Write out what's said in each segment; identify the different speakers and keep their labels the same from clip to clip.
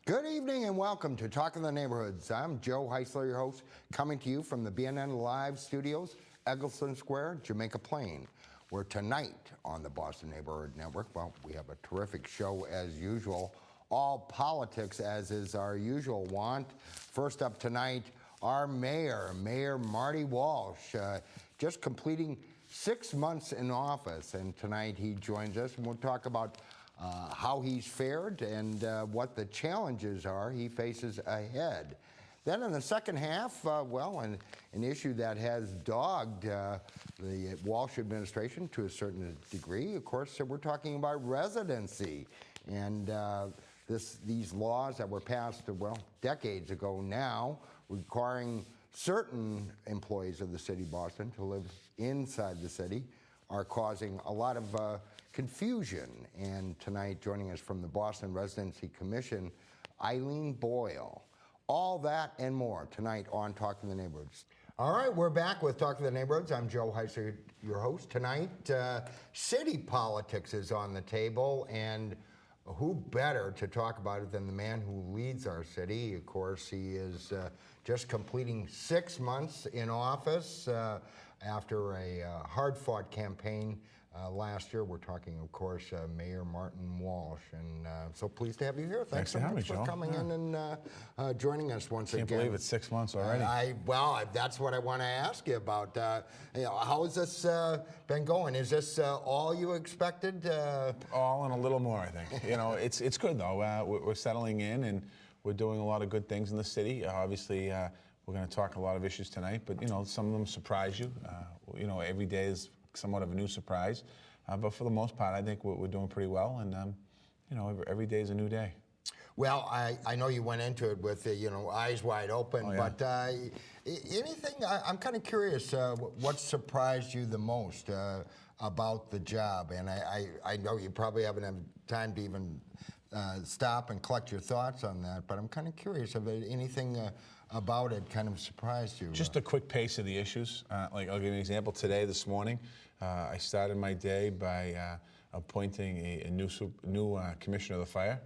Speaker 1: Good evening and welcome to Talk in the Neighborhoods. I'm Joe Heisler, your host, coming to you from the BNN Live studios, Eggleston Square, Jamaica Plain, where tonight on the Boston Neighborhood Network, well, we have a terrific show as usual, all politics as is our usual wont. First up tonight, our Mayor Marty Walsh, just completing 6 months in office, and tonight he joins us and we'll talk about how he's fared and what the challenges are he faces ahead. Then in the second half, an issue that has dogged the Walsh administration to a certain degree. Of course, we're talking about residency and these laws that were passed, decades ago now, requiring certain employees of the city of Boston to live inside the city are causing a lot of confusion. And tonight, joining us from the Boston Residency Commission, Eileen Boyle. All that and more tonight on Talk in the Neighborhoods. All right, we're back with Talk in the Neighborhoods. I'm Joe Heisler, your host. Tonight, city politics is on the table, and who better to talk about it than the man who leads our city? Of course, he is just completing 6 months in office after a hard-fought campaign last year. We're talking, of course, Mayor Martin Walsh, and so pleased to have you here. Thanks so much for coming in and joining us once again.
Speaker 2: Can't believe it's 6 months already.
Speaker 1: That's what I want to ask you about. How has this been going? Is this all you expected?
Speaker 2: All and a little more, I think. It's good though. We're settling in and we're doing a lot of good things in the city. Obviously, we're going to talk a lot of issues tonight, but some of them surprise you. Every day is somewhat of a new surprise, but for the most part, I think we're doing pretty well, and every day is a new day.
Speaker 1: Well, I know you went into it with eyes wide open, but anything? I'm kind of curious. What surprised you the most about the job? And I know you probably haven't had time to even stop and collect your thoughts on that, but I'm kind of curious if anything about it kind of surprised you.
Speaker 2: Just a quick pace of the issues. I'll give you an example. This morning, I started my day by appointing a new commissioner of the fire.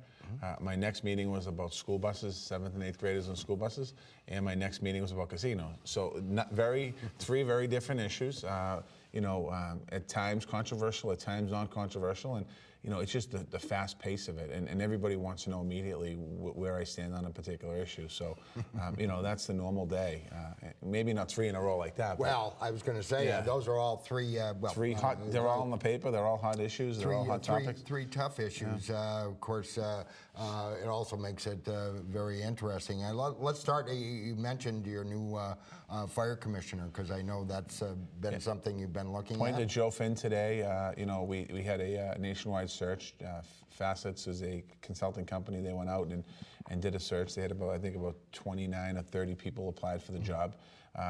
Speaker 2: My next meeting was about school buses, 7th and 8th graders on school buses, and my next meeting was about casinos. So three very different issues. At times controversial, at times non-controversial, and it's just the fast pace of it, and everybody wants to know immediately where I stand on a particular issue. So, that's the normal day. Maybe not 3 in a row like that.
Speaker 1: Well, I was going to say those are all three.
Speaker 2: Three hot. They're all in the paper. They're all hot issues. They're all hot topics.
Speaker 1: Three tough issues. Of course, it also makes it very interesting. Let's start. You mentioned your new fire commissioner, because I know that's been something you've been looking at.
Speaker 2: Appointed Joe Finn today. We had a nationwide search. Facets is a consulting company. They went out and did a search. They had about 29 or 30 people applied for the job.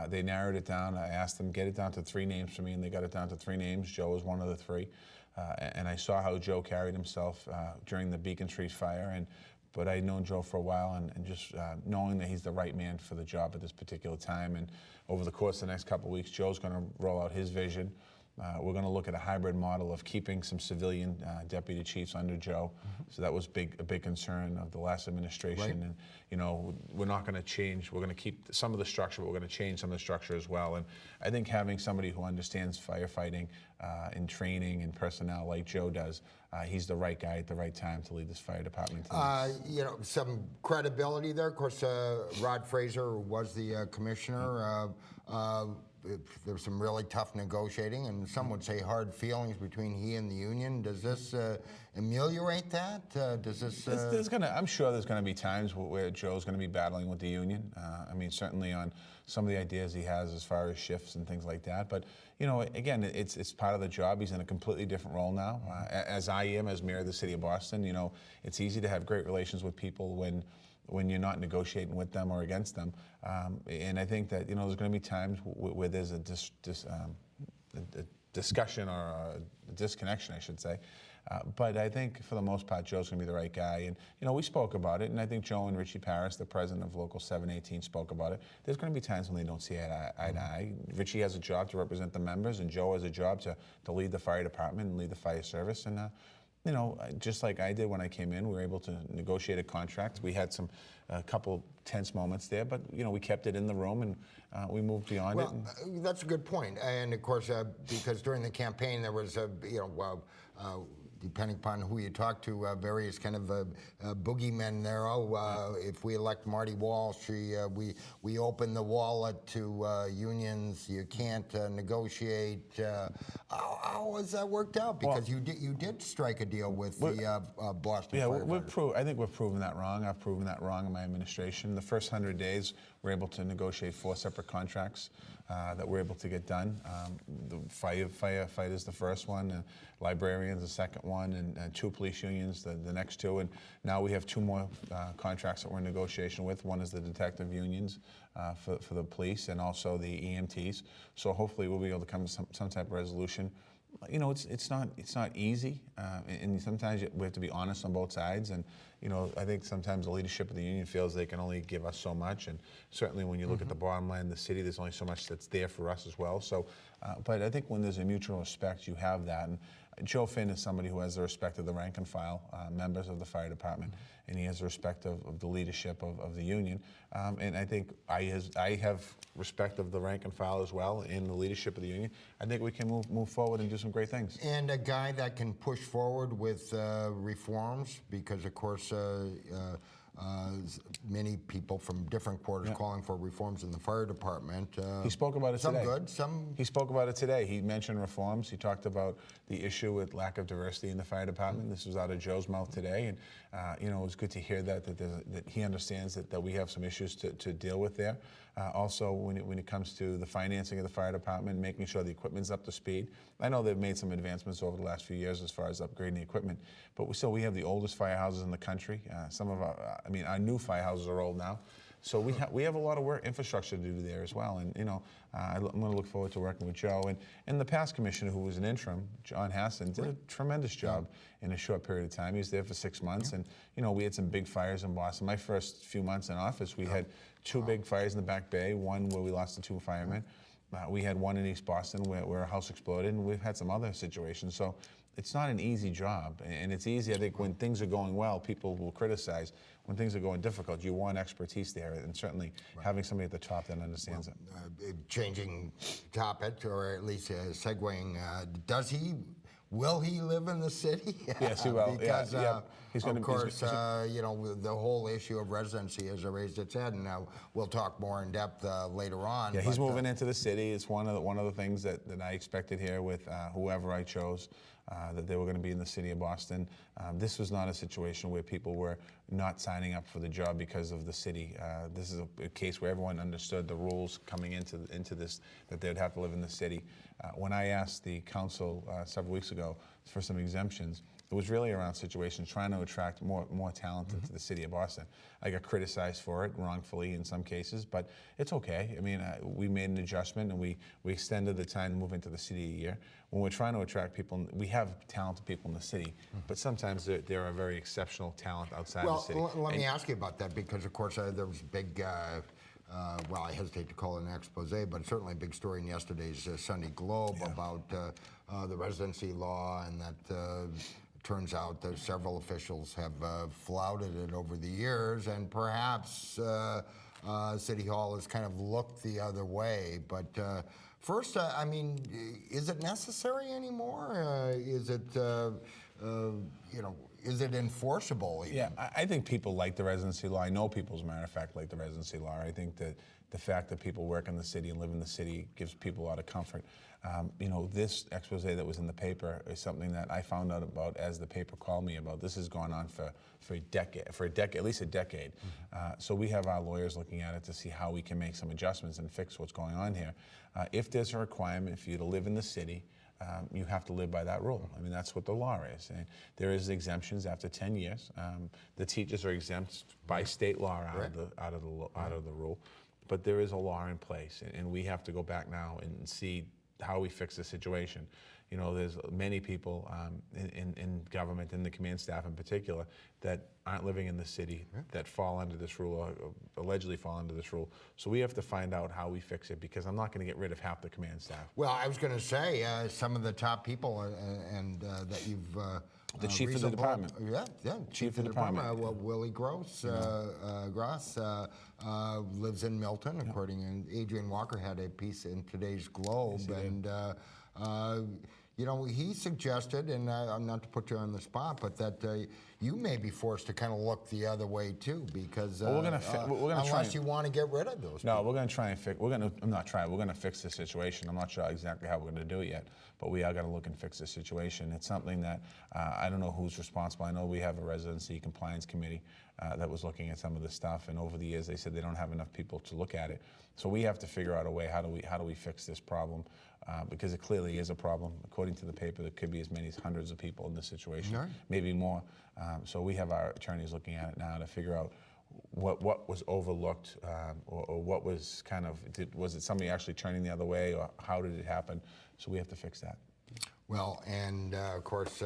Speaker 2: They narrowed it down. I asked them, get it down to 3 names for me, and they got it down to 3 names. Joe was one of the 3. And I saw how Joe carried himself during the Beacon Street fire. But I'd known Joe for a while, and just knowing that he's the right man for the job at this particular time. And over the course of the next couple of weeks, Joe's going to roll out his vision. We're going to look at a hybrid model of keeping some civilian deputy chiefs under Joe. So that was a big concern of the last administration. Right. And we're not going to change. We're going to keep some of the structure, but we're going to change some of the structure as well. And I think having somebody who understands firefighting and training and personnel like Joe does, he's the right guy at the right time to lead this fire department.
Speaker 1: Some credibility there. Of course, Rod Fraser was the commissioner. There was some really tough negotiating, and some would say hard feelings between he and the union. Does this ameliorate that?
Speaker 2: I'm sure there's going to be times where Joe's going to be battling with the union. Certainly on some of the ideas he has as far as shifts and things like that. But again, it's part of the job. He's in a completely different role now. As I am as mayor of the city of Boston, it's easy to have great relations with people when you're not negotiating with them or against them. And I think that, there's going to be times where there's a discussion or a disconnection, I should say. But I think for the most part, Joe's going to be the right guy. And, we spoke about it, and I think Joe and Richie Paris, the president of Local 718, spoke about it. There's going to be times when they don't see eye to eye. Richie has a job to represent the members, and Joe has a job to lead the fire department and lead the fire service. And you know, just like I did when I came in, we were able to negotiate a contract. We had a couple tense moments there, but you know, we kept it in the room and we moved beyond it.
Speaker 1: Well, that's a good point. And of course, because during the campaign there was, depending upon who you talk to, various kind of boogeymen there. If we elect Marty Walsh, we open the wallet to unions. You can't negotiate. How has that worked out? Because you did strike a deal with the Boston.
Speaker 2: Yeah, I think we've proven that wrong. I've proven that wrong in my administration. The first 100 days, we're able to negotiate 4 separate contracts that we're able to get done. The firefighters, the first one, and librarians, the second one, and 2 police unions, the next 2. And now we have 2 more contracts that we're in negotiation with. One is the detective unions for the police and also the EMTs. So hopefully we'll be able to come to some type of resolution. You know, it's not easy, and sometimes we have to be honest on both sides. And you know, I think sometimes the leadership of the union feels they can only give us so much, and certainly when you look at the bottom line, the city, there's only so much that's there for us as well. So, but I think when there's a mutual respect, you have that. And Joe Finn is somebody who has the respect of the rank and file members of the fire department, and he has the respect of the leadership of the union. And I think I have respect of the rank and file as well in the leadership of the union. I think we can move forward and do some great things.
Speaker 1: And a guy that can push forward with reforms, because of course many people from different quarters calling for reforms in the fire department.
Speaker 2: He spoke about it today.
Speaker 1: Some good, some...
Speaker 2: He spoke about it today. He mentioned reforms. He talked about the issue with lack of diversity in the fire department. This was out of Joe's mouth today, and you know, it was good to hear that he understands that we have some issues to deal with there. Also, when it comes to the financing of the fire department, making sure the equipment's up to speed. I know they've made some advancements over the last few years as far as upgrading the equipment, but we have the oldest firehouses in the country. Some of our new firehouses are old now. So we have a lot of work infrastructure to do there as well, and you know, I'm going to look forward to working with Joe and the past commissioner who was an interim, John Hassan, did a tremendous job in a short period of time. He was there for 6 months, and you know, we had some big fires in Boston. My first few months in office, we had 2 big fires in the Back Bay. One where we lost the 2 firemen. We had one in East Boston where a house exploded, and we've had some other situations. So it's not an easy job, and it's easy, I think, when things are going well, people will criticize. When things are going difficult, you want expertise there, and certainly having somebody at the top that understands it.
Speaker 1: Changing topic, or at least segueing, will he live in the city?
Speaker 2: Yes, he will.
Speaker 1: Because,
Speaker 2: He's
Speaker 1: of course, you know, the whole issue of residency has raised its head, and we'll talk more in depth later on.
Speaker 2: Yeah, he's moving into the city. It's one of the things that I expected here with whoever I chose, that they were going to be in the city of Boston. This was not a situation where people were not signing up for the job because of the city. This is a case where everyone understood the rules coming into this, that they'd have to live in the city. When I asked the council several weeks ago for some exemptions, it was really around situations trying to attract more talent into the city of Boston. I got criticized for it wrongfully in some cases, but it's okay. I mean, we made an adjustment, and we extended the time to move into the city a year. When we're trying to attract people, we have talented people in the city, but sometimes there are very exceptional talent outside the city.
Speaker 1: Well, let me ask you about that, because of course there was a big, well, I hesitate to call it an expose, but certainly a big story in yesterday's Sunday Globe about the residency law, and that turns out that several officials have flouted it over the years, and perhaps City Hall has kind of looked the other way. But first, I mean, is it necessary anymore? Is it, you know, is it enforceable even?
Speaker 2: Yeah, I think people like the residency law. I know people, as a matter of fact, like the residency law. I think that the fact that people work in the city and live in the city gives people a lot of comfort. You know, this expose that was in the paper is something that I found out about as the paper called me about. This has gone on for a decade, at least a decade. So we have our lawyers looking at it to see how we can make some adjustments and fix what's going on here. If there's a requirement for you to live in the city, you have to live by that rule. I mean, that's what the law is. And there is exemptions after 10 years. The teachers are exempt by state law out of the rule, but there is a law in place, and we have to go back now and see how we fix the situation. You know, there's many people in government, in the command staff in particular, that aren't living in the city, that fall under this rule, or allegedly fall under this rule. So we have to find out how we fix it, because I'm not going to get rid of half the command staff.
Speaker 1: Well, I was going to say, some of the top people and that you've
Speaker 2: The chief of the department.
Speaker 1: Yeah, chief of the department. Willie Gross lives in Milton, according to Adrian Walker had a piece in today's Globe, and he suggested, and I'm not to put you on the spot, but that you may be forced to kind of look the other way too, because unless you want to get rid of those.
Speaker 2: No, people. We're going to try and fix. We're going to fix the situation. I'm not sure exactly how we're going to do it yet, but we are going to look and fix the situation. It's something that I don't know who's responsible. I know we have a residency compliance committee that was looking at some of this stuff, and over the years they said they don't have enough people to look at it. So we have to figure out a way. How do we fix this problem? Because it clearly is a problem. According to the paper, there could be as many as hundreds of people in this situation, maybe more. So we have our attorneys looking at it now to figure out what was overlooked, or what was was it somebody actually turning the other way, or how did it happen? So we have to fix that.
Speaker 1: Well, and of course,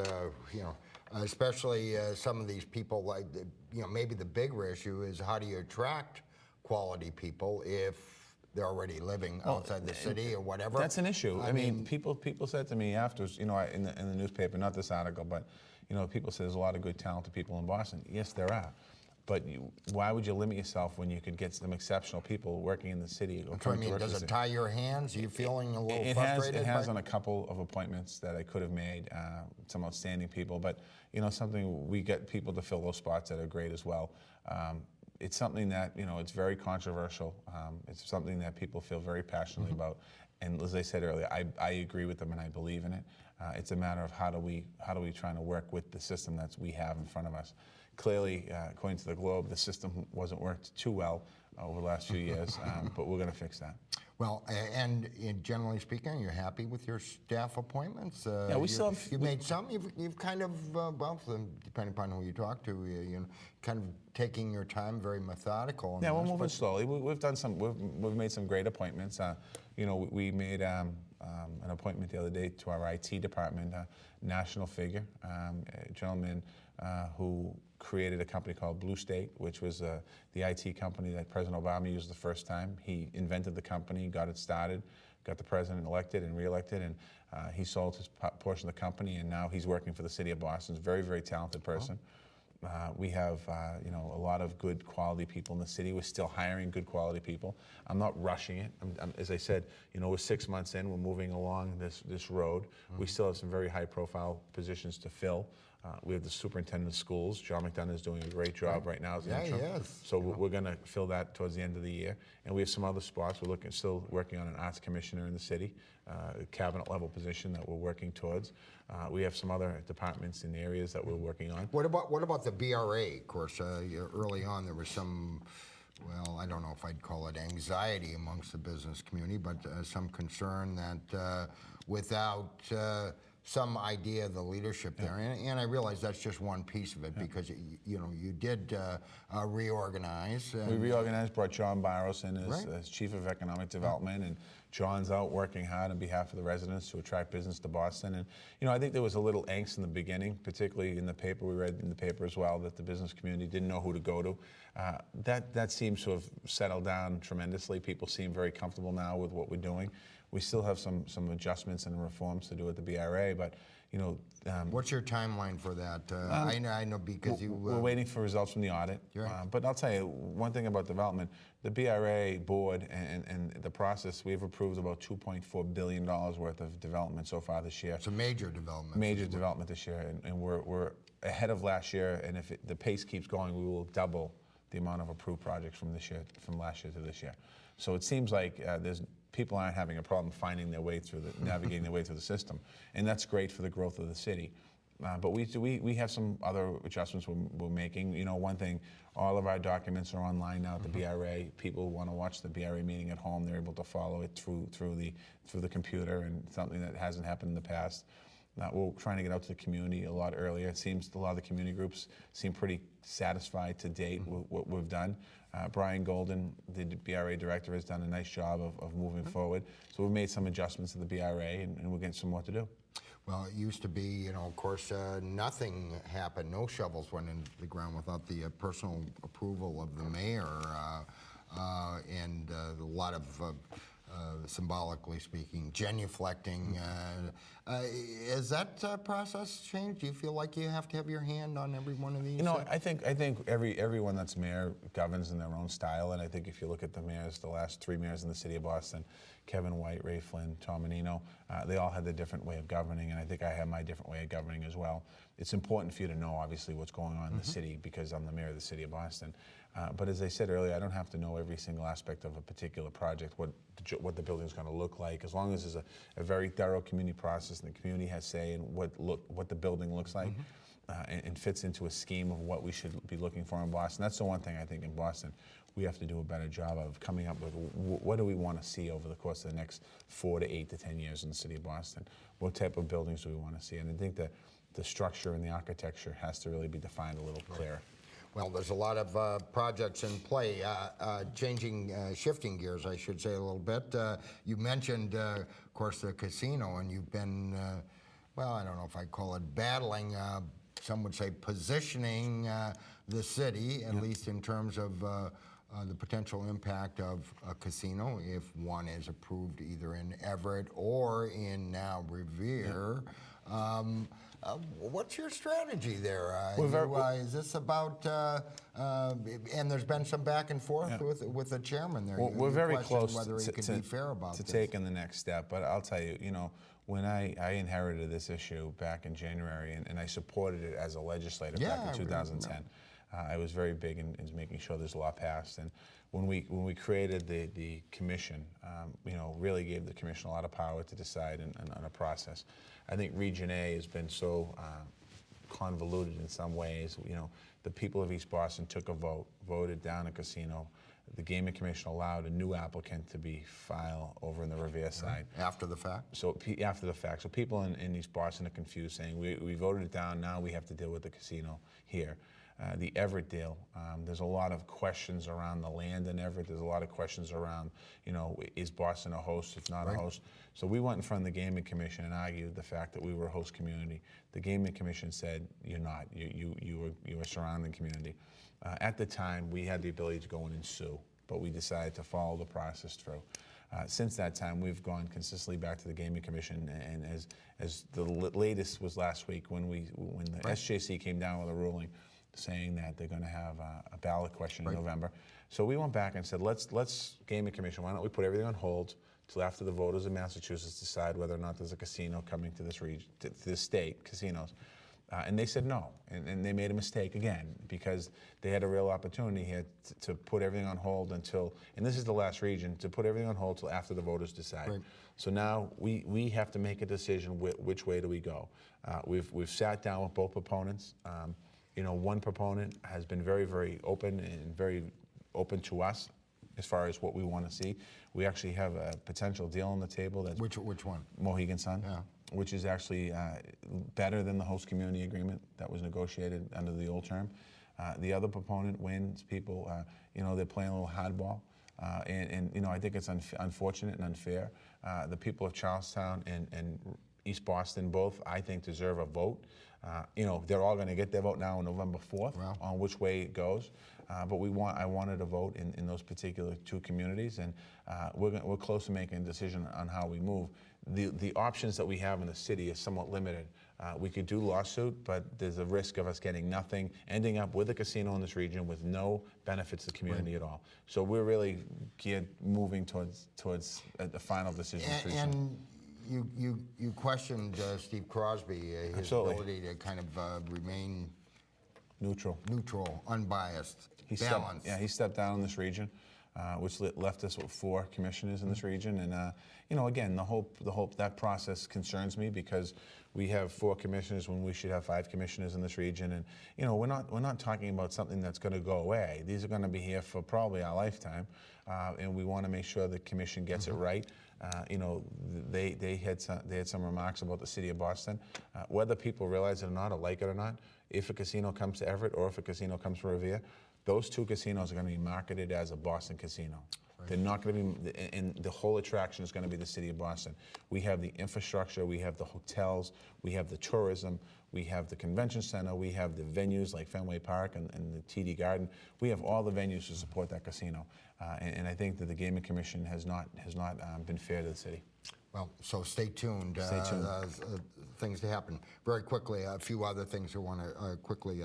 Speaker 1: especially some of these people, like maybe the bigger issue is how do you attract quality people if they're already living outside the city or whatever.
Speaker 2: That's an issue. I mean, people said to me afterwards, in the newspaper, not this article, but people say there's a lot of good, talented people in Boston. Yes, there are. But why would you limit yourself when you could get some exceptional people working in the city?
Speaker 1: Does it tie your hands? Are you feeling a little frustrated?
Speaker 2: It has on a couple of appointments that I could have made, some outstanding people. But, something we get people to fill those spots that are great as well. It's something that, it's very controversial. It's something that people feel very passionately about. And as I said earlier, I agree with them and I believe in it. It's a matter of how do we try to work with the system that we have in front of us. Clearly, according to the Globe, the system wasn't worked too well over the last few years, but we're going to fix that.
Speaker 1: Well, and generally speaking, you're happy with your staff appointments?
Speaker 2: Yeah,
Speaker 1: you've made some. You've kind of, depending upon who you talk to, kind of taking your time, very methodical.
Speaker 2: Yeah, we're moving slowly. We've done some. We've made some great appointments. We made an appointment the other day to our IT department, a national figure, a gentleman who created a company called Blue State, which was the IT company that President Obama used the first time. He invented the company, got it started, got the president elected and reelected, and he sold his portion of the company, and now he's working for the city of Boston. He's a very, very talented person. We have a lot of good quality people in the city. We're still hiring good quality people. I'm not rushing it. As I said, we're 6 months in. We're moving along this road. We still have some very high profile positions to fill. We have the superintendent of schools. John McDonough is doing a great job right now as the interim.
Speaker 1: Yes.
Speaker 2: So we're going to fill that towards the end of the year. And we have some other spots. We're still working on an arts commissioner in the city, a cabinet level position that we're working towards. We have some other departments in the areas that we're working on.
Speaker 1: What about the BRA? Of course, early on there was some, well, I don't know if I'd call it anxiety amongst the business community, but some concern that without some idea of the leadership there, and I realize that's just one piece of it because you did reorganize.
Speaker 2: We reorganized, brought John Barros in as Chief of Economic Development, and John's out working hard on behalf of the residents to attract business to Boston. And I think there was a little angst in the beginning, particularly in the paper. We read in the paper as well that the business community didn't know who to go to. That seems to have settled down tremendously. People seem very comfortable now with what we're doing. We still have some adjustments and reforms to do at the BRA, but
Speaker 1: what's your timeline for that? I know because
Speaker 2: we're waiting for results from the audit. But I'll tell you one thing about development: the BRA board and the process. We've approved about $2.4 billion worth of development so far this year.
Speaker 1: It's a major development.
Speaker 2: Major development this year, and we're ahead of last year. And if the pace keeps going, we will double the amount of approved projects from last year to this year. So it seems like people aren't having a problem finding their way through navigating their way through the system, and that's great for the growth of the city. But we have some other adjustments we're making. One thing, all of our documents are online now at the BRA. People who want to watch the BRA meeting at home, they're able to follow it through the computer, and something that hasn't happened in the past. We're trying to get out to the community a lot earlier. It seems a lot of the community groups seem pretty satisfied to date with what we've done. Brian Golden, the BRA director, has done a nice job of moving forward. So we've made some adjustments to the BRA, and we're getting some more to do.
Speaker 1: Well, it used to be, of course, nothing happened. No shovels went into the ground without the personal approval of the mayor, and a lot of symbolically speaking, genuflecting. Has that process changed? Do you feel like you have to have your hand on every one of these?
Speaker 2: You know, I think everyone that's mayor governs in their own style, and I think if you look at the mayors, the last 3 mayors in the city of Boston, Kevin White, Ray Flynn, Tom Menino, they all had their different way of governing, and I think I have my different way of governing as well. It's important for you to know, obviously, what's going on in the city because I'm the mayor of the city of Boston. But as I said earlier, I don't have to know every single aspect of a particular project, what the building's going to look like, as long as there's a very thorough community process and the community has say in what the building looks like. And fits into a scheme of what we should be looking for in Boston. That's the one thing I think in Boston we have to do a better job of coming up with what do we want to see over the course of the next 4 to 8 to 10 years in the city of Boston. What type of buildings do we want to see? And I think that the structure and the architecture has to really be defined a little clearer.
Speaker 1: Well, there's a lot of projects in play. Shifting gears, I should say a little bit. You mentioned, of course, the casino, and you've been, well, I don't know if I'd call it battling, some would say positioning the city, at least in terms of the potential impact of a casino, if one is approved either in Everett or in now Revere. What's your strategy there? Is this about, and there's been some back and forth with the chairman there.
Speaker 2: Well, we're very close
Speaker 1: whether he could be fair about
Speaker 2: to
Speaker 1: this.
Speaker 2: taking the next step, but I'll tell you, when I inherited this issue back in January, and I supported it as a legislator back in 2010, I was very big in making sure this law passed. And when we created the commission, really gave the commission a lot of power to decide on a process. I think Region A has been so convoluted in some ways. The people of East Boston took a vote, voted down a casino. The Gaming Commission allowed a new applicant to be filed over in the Revere side.
Speaker 1: After the fact?
Speaker 2: So after the fact. So people in East Boston are confused, saying we voted it down, now we have to deal with the casino here. The Everett deal, there's a lot of questions around the land in Everett. There's a lot of questions around, is Boston a host, if not a host? So we went in front of the Gaming Commission and argued the fact that we were a host community. The Gaming Commission said, you're not, you were a surrounding community. At the time, we had the ability to go in and sue, but we decided to follow the process through. Since that time, we've gone consistently back to the Gaming Commission, and as the latest was last week when the SJC came down with a ruling saying that they're going to have a ballot question in November. So we went back and said, let's Gaming Commission, why don't we put everything on hold till after the voters in Massachusetts decide whether or not there's a casino coming to this region, to this state, casinos. And they said no, and they made a mistake again because they had a real opportunity here to put everything on hold until, and this is the last region, to put everything on hold till after the voters decide. Right. So now we have to make a decision which way do we go. We've sat down with both proponents. One proponent has been very, very open and very open to us as far as what we want to see. We actually have a potential deal on the table. That's
Speaker 1: which one?
Speaker 2: Mohegan Sun.
Speaker 1: Yeah.
Speaker 2: Which is actually better than the host community agreement that was negotiated under the old term. The other proponent wins. People, they're playing a little hardball. And I think it's unfortunate and unfair. The people of Charlestown and East Boston both, I think, deserve a vote. They're all going to get their vote now on November 4th on which way it goes. But I wanted a vote in those particular two communities, and we're close to making a decision on how we move. The options that we have in the city is somewhat limited. We could do lawsuit, but there's a risk of us getting nothing, ending up with a casino in this region with no benefits to the community at all. So we're really moving towards the final decision.
Speaker 1: And you questioned Steve Crosby, his ability to kind of remain
Speaker 2: neutral,
Speaker 1: unbiased, balanced.
Speaker 2: He stepped down in this region, which left us with 4 commissioners in this region. And again, the hope that process concerns me because we have 4 commissioners when we should have 5 commissioners in this region. And we're not talking about something that's going to go away. These are going to be here for probably our lifetime, and we want to make sure the commission gets it right. They had some remarks about the city of Boston. Whether people realize it or not, or like it or not, if a casino comes to Everett or if a casino comes to Revere, those 2 casinos are going to be marketed as a Boston casino. They're not going to be, and the whole attraction is going to be the city of Boston. We have the infrastructure, we have the hotels, we have the tourism, we have the convention center, we have the venues like Fenway Park and the TD Garden. We have all the venues to support that casino, and I think that the Gaming Commission has not been fair to the city.
Speaker 1: Well, so stay tuned.
Speaker 2: Stay tuned.
Speaker 1: Things to happen very quickly. A few other things I want to quickly.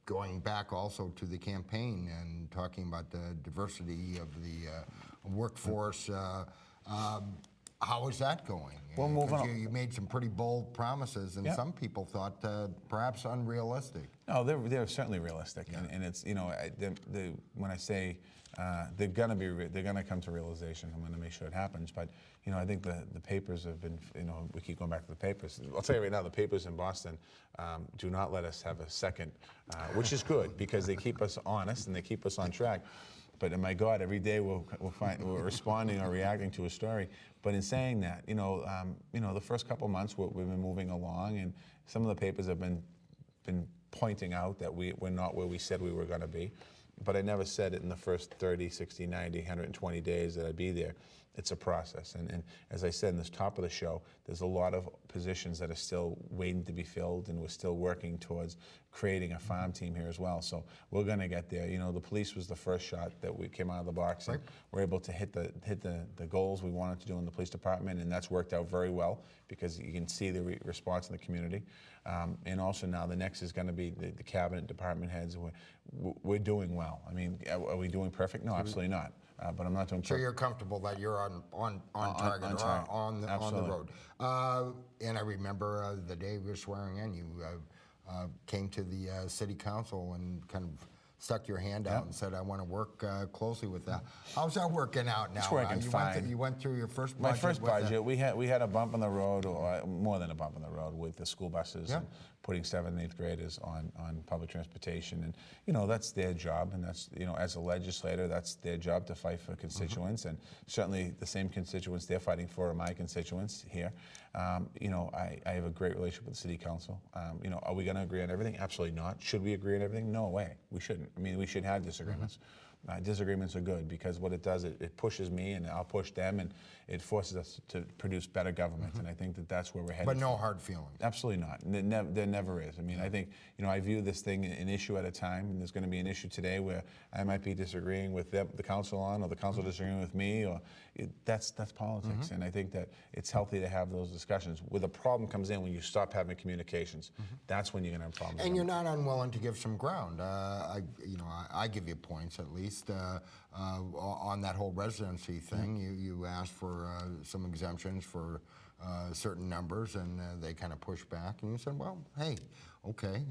Speaker 1: Going back also to the campaign and talking about the diversity of the workforce. How is that going?
Speaker 2: Well, moving on.
Speaker 1: You made some pretty bold promises, and some people thought perhaps unrealistic.
Speaker 2: No, they're certainly realistic, and it's, you know, when I say they're gonna come to realization, I'm gonna make sure it happens. But you know, I think the papers have been, you know, we keep going back to the papers. I'll tell you right now, the papers in Boston do not let us have a second, which is good because they keep us honest and they keep us on track. But my God, every day we're responding or reacting to a story. But in saying that, you know, the first couple months we've been moving along, and some of the papers have been pointing out that we're not where we said we were going to be. But I never said it in the first 30, 60, 90, 120 days that I'd be there. It's a process. And as I said in this top of the show, there's a lot of positions that are still waiting to be filled, and we're still working towards creating a farm team here as well. So we're going to get there. You know, the police was the first shot that we came out of the box, and we're able to hit the goals we wanted to do in the police department, and that's worked out very well because you can see the response in the community. And also now the next is going to be the cabinet department heads. We're doing well. I mean, are we doing perfect? No, absolutely not. But I'm not doing perfect.
Speaker 1: So you're comfortable that you're on target, on the road. And I remember the day we were swearing in, you came to the city council and kind of stuck your hand out and said, I want to work closely with that. How's that working out now?
Speaker 2: It's working fine.
Speaker 1: You went through your first budget.
Speaker 2: My first budget, we had a bump in the road, or more than a bump in the road, with the school buses and putting 7th and 8th graders on public transportation. And, you know, that's their job, and that's, you know, as a legislator, that's their job to fight for constituents, and certainly the same constituents they're fighting for are my constituents here. You know, I have a great relationship with the city council. You know, are we going to agree on everything? Absolutely not. Should we agree on everything? No way. We shouldn't. I mean, we should have disagreements. Disagreements are good because what it does, it pushes me and I'll push them, and it forces us to produce better government. And I think that that's where we're headed.
Speaker 1: But no hard feelings.
Speaker 2: Absolutely not. There never is. I mean, I think, you know, I view this thing an issue at a time, and there's going to be an issue today where I might be disagreeing with the council on, or the council disagreeing with me, or that's politics. And I think that it's healthy to have those discussions. Where the problem comes in when you stop having communications, that's when you're going to have problems.
Speaker 1: And you're not unwilling to give some ground. I give you points at least on that whole residency thing. You asked for some exemptions for certain numbers, and they kind of pushed back, and you said, well, hey, okay.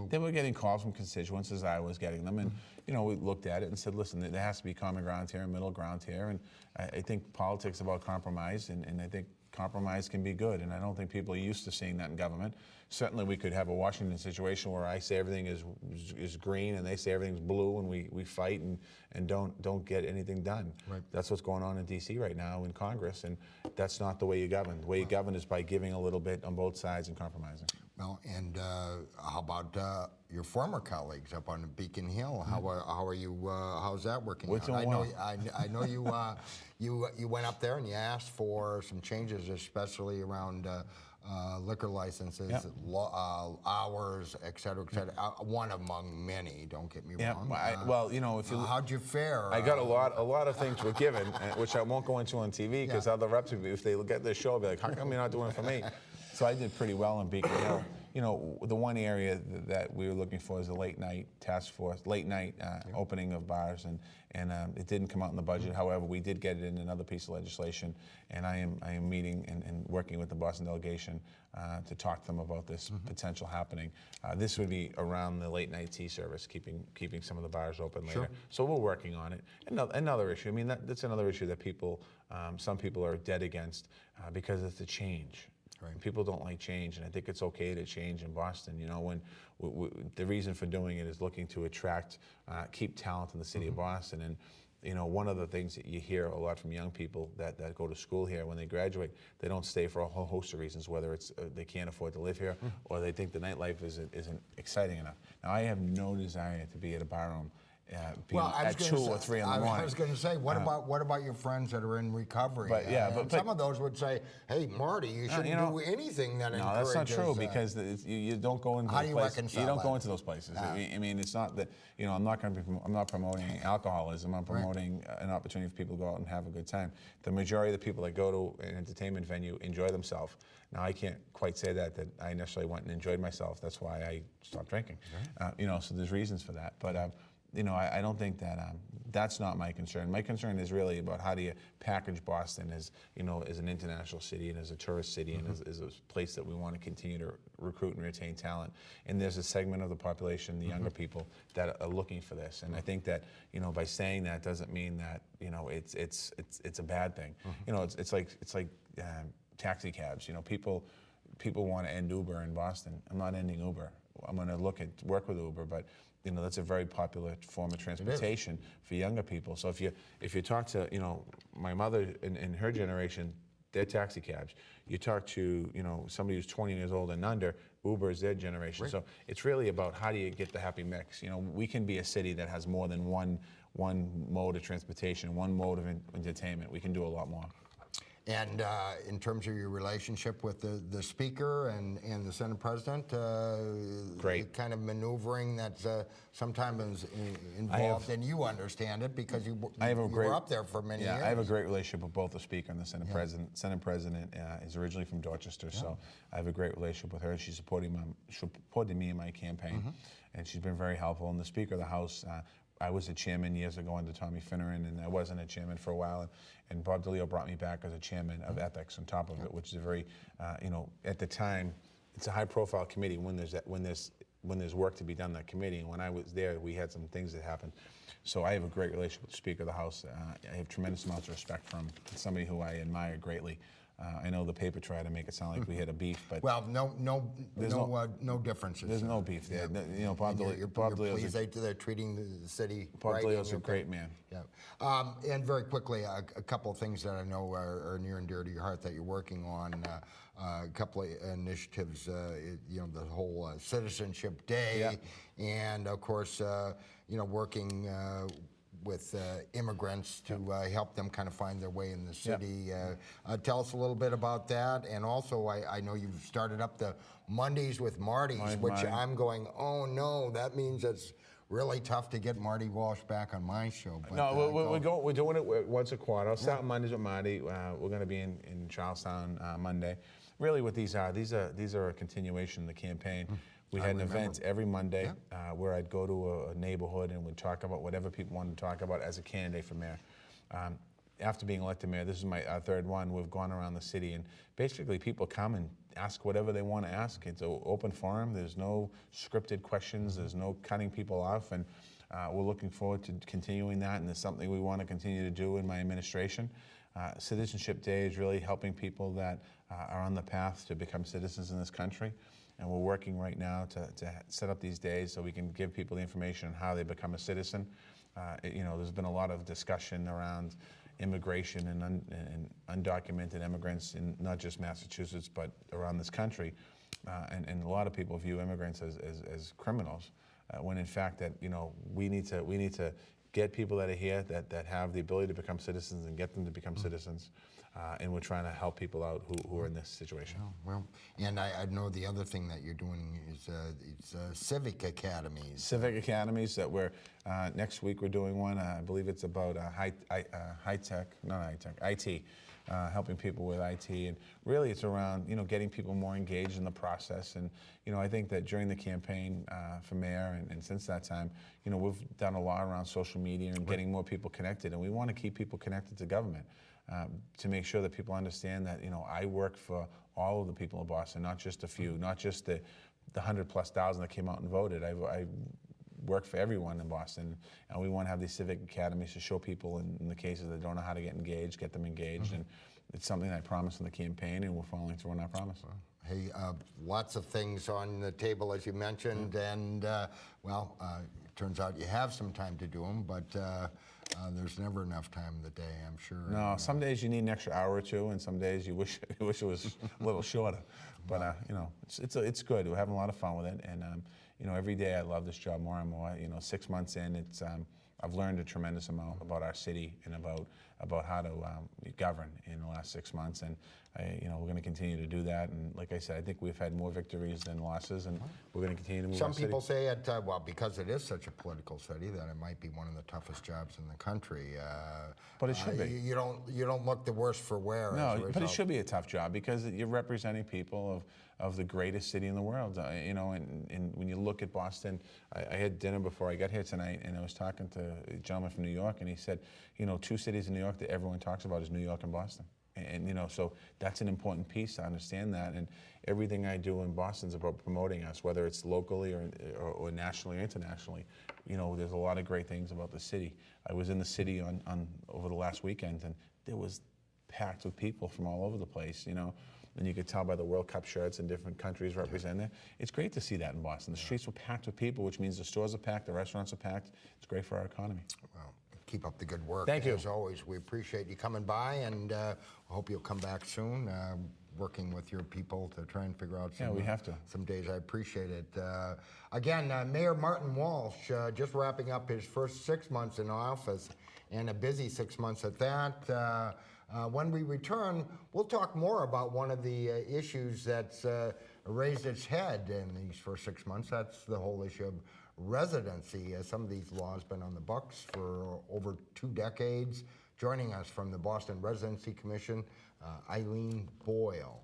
Speaker 2: They were getting calls from constituents as I was getting them, and you know, we looked at it and said, listen, there has to be common ground here and middle ground here, and I think politics is about compromise, and I think compromise can be good, and I don't think people are used to seeing that in government. Certainly we could have a Washington situation where I say everything is green and they say everything's blue, and we fight and don't get anything done.
Speaker 1: Right.
Speaker 2: That's what's going on in D.C. right now in Congress, and that's not the way you govern. The way you govern is by giving a little bit on both sides and compromising.
Speaker 1: Well, and how about your former colleagues up on Beacon Hill? How are you? How's that working out?
Speaker 2: Doing well.
Speaker 1: I know you went up there and you asked for some changes, especially around liquor licenses, hours, et cetera, et cetera. One among many. Don't get me wrong.
Speaker 2: Well, you know, if you
Speaker 1: how'd you fare?
Speaker 2: I got a lot of things were given, which I won't go into on TV because other reps, if they look at this show, be like, how come you're not doing it for me? So I did pretty well in Beacon Hill. You know, the one area that we were looking for is a late night task force, opening of bars, and it didn't come out in the budget. However, we did get it in another piece of legislation, and I am meeting and working with the Boston delegation to talk to them about this potential happening. This would be around the late night tea service, keeping some of the bars open later.
Speaker 1: Sure.
Speaker 2: So we're working on it. Another issue. I mean, that's another issue that some people are dead against because it's a change. Right. People don't like change, and I think it's okay to change in Boston. You know, when the reason for doing it is looking to attract, keep talent in the city of Boston. And you know, one of the things that you hear a lot from young people that go to school here, when they graduate, they don't stay for a whole host of reasons, whether it's they can't afford to live here, or they think the nightlife isn't exciting enough. Now, I have no desire to be at a bar room being at 2 or 3 in the morning.
Speaker 1: I was going to say, what about your friends that are in recovery?
Speaker 2: But yeah,
Speaker 1: and some of those would say, "Hey, Marty, you shouldn't do anything that encourages."
Speaker 2: No, that's not true because you don't go into
Speaker 1: how do you
Speaker 2: places.
Speaker 1: reconcile
Speaker 2: You don't
Speaker 1: that?
Speaker 2: go into those places. I mean, it's not that I'm not promoting alcoholism. I'm promoting an opportunity for people to go out and have a good time. The majority of the people that go to an entertainment venue enjoy themselves. Now, I can't quite say that I necessarily went and enjoyed myself. That's why I stopped drinking. So there's reasons for that. But I don't think that that's not my concern. My concern is really about how do you package Boston as as an international city and as a tourist city and as a place that we want to continue to recruit and retain talent. And there's a segment of the population, the younger people, that are looking for this. And I think that by saying that doesn't mean that it's a bad thing. It's like taxi cabs. People want to end Uber in Boston. I'm not ending Uber. I'm going to work with Uber, but that's a very popular form of transportation for younger people. So if you talk to my mother and her generation, they're taxi cabs. You talk to somebody who's 20 years old and under, Uber is their generation. Right. So it's really about how do you get the happy mix. We can be a city that has more than one mode of transportation, one mode of entertainment. We can do a lot more.
Speaker 1: And in terms of your relationship with the Speaker and the Senate President,
Speaker 2: great.
Speaker 1: Kind of maneuvering that's sometimes involved, and you understand it because you were up there for many years.
Speaker 2: I have a great relationship with both the Speaker and the Senate President. Senate President is originally from Dorchester, so I have a great relationship with her. She supported me in my campaign, and she's been very helpful. And the Speaker of the House, I was a chairman years ago under Tommy Finneran, and I wasn't a chairman for a while. And Bob DeLeo brought me back as a chairman of ethics on top of it, which is a very, at the time, it's a high-profile committee when there's work to be done in that committee. And when I was there, we had some things that happened. So I have a great relationship with the Speaker of the House. I have tremendous amounts of respect for him. It's somebody who I admire greatly. I know the paper tried to make it sound like we had a beef, but
Speaker 1: no differences.
Speaker 2: There's no beef there. Bob
Speaker 1: DeLeo, they're treating the city
Speaker 2: Bob
Speaker 1: right.
Speaker 2: DeLeo's a great man.
Speaker 1: Yeah, and very quickly, a couple of things that I know are near and dear to your heart that you're working on. A couple of initiatives, the whole Citizenship Day, and of course, working with immigrants to help them kind of find their way in the city. Tell us a little bit about that. And also, I know you've started up the Mondays with Marty's, I'm going, oh no, that means it's really tough to get Marty Walsh back on my show. But,
Speaker 2: no, we're doing it once a quarter. I'll start Mondays with Marty. We're going to be in Charlestown Monday. Really what these are a continuation of the campaign. We had an event every Monday where I'd go to a neighborhood and we'd talk about whatever people wanted to talk about as a candidate for mayor. After being elected mayor, this is our third one, we've gone around the city and basically people come and ask whatever they want to ask. It's an open forum. There's no scripted questions. There's no cutting people off. And we're looking forward to continuing that, and it's something we want to continue to do in my administration. Citizenship Day is really helping people that are on the path to become citizens in this country. And we're working right now to set up these days so we can give people the information on how they become a citizen. There's been a lot of discussion around immigration and undocumented immigrants in not just Massachusetts, but around this country. And a lot of people view immigrants as criminals, when in fact that, we need to get people that are here that have the ability to become citizens and get them to become citizens. And we're trying to help people out who are in this situation.
Speaker 1: Well, and I know the other thing that you're doing is it's civic academies.
Speaker 2: Civic academies that we're, next week we're doing one. I believe it's about IT, helping people with IT. And really it's around, getting people more engaged in the process. And, I think that during the campaign for mayor and since that time, we've done a lot around social media and getting more people connected. And we want to keep people connected to government. To make sure that people understand that, I work for all of the people in Boston, not just a few, not just the 100,000+ that came out and voted. I work for everyone in Boston, and we want to have these civic academies to show people in the cases that don't know how to get engaged, get them engaged, and it's something I promised in the campaign, and we're following through on our promise.
Speaker 1: Hey, lots of things on the table, as you mentioned, and it turns out you have some time to do them, but there's never enough time in the day, I'm sure.
Speaker 2: No, some days you need an extra hour or two, and some days you wish it was a little shorter. But it's good. We're having a lot of fun with it, and every day I love this job more and more. 6 months in, I've learned a tremendous amount about our city and about how to govern in the last 6 months, and we're going to continue to do that. And like I said, I think we've had more victories than losses, and we're going to continue to move.
Speaker 1: Some people say it, well, because it is such a political city, that it might be one of the toughest jobs in the country.
Speaker 2: But it should be.
Speaker 1: You don't look the worse for wear.
Speaker 2: No, but it should be a tough job because you're representing people of the greatest city in the world. And when you look at Boston, I had dinner before I got here tonight, and I was talking to a gentleman from New York, and he said, two cities in New York that everyone talks about is New York and Boston. And so that's an important piece to understand that. And everything I do in Boston is about promoting us, whether it's locally or nationally or internationally. There's a lot of great things about the city. I was in the city on over the last weekend, and there was packed with people from all over the place. And you could tell by the World Cup shirts and different countries represented. It's great to see that in Boston. The streets were packed with people, which means the stores are packed, the restaurants are packed. It's great for our economy.
Speaker 1: Well, keep up the good work.
Speaker 2: Thank you.
Speaker 1: As always, we appreciate you coming by, and I hope you'll come back soon, working with your people to try and figure out
Speaker 2: we have to.
Speaker 1: some days. I appreciate it. Again, Mayor Martin Walsh, just wrapping up his first 6 months in office, and a busy 6 months at that. When we return, we'll talk more about one of the issues that's raised its head in these first 6 months. That's the whole issue of residency. Some of these laws been on the books for over 2 decades. Joining us from the Boston Residency Commission, Eileen Boyle.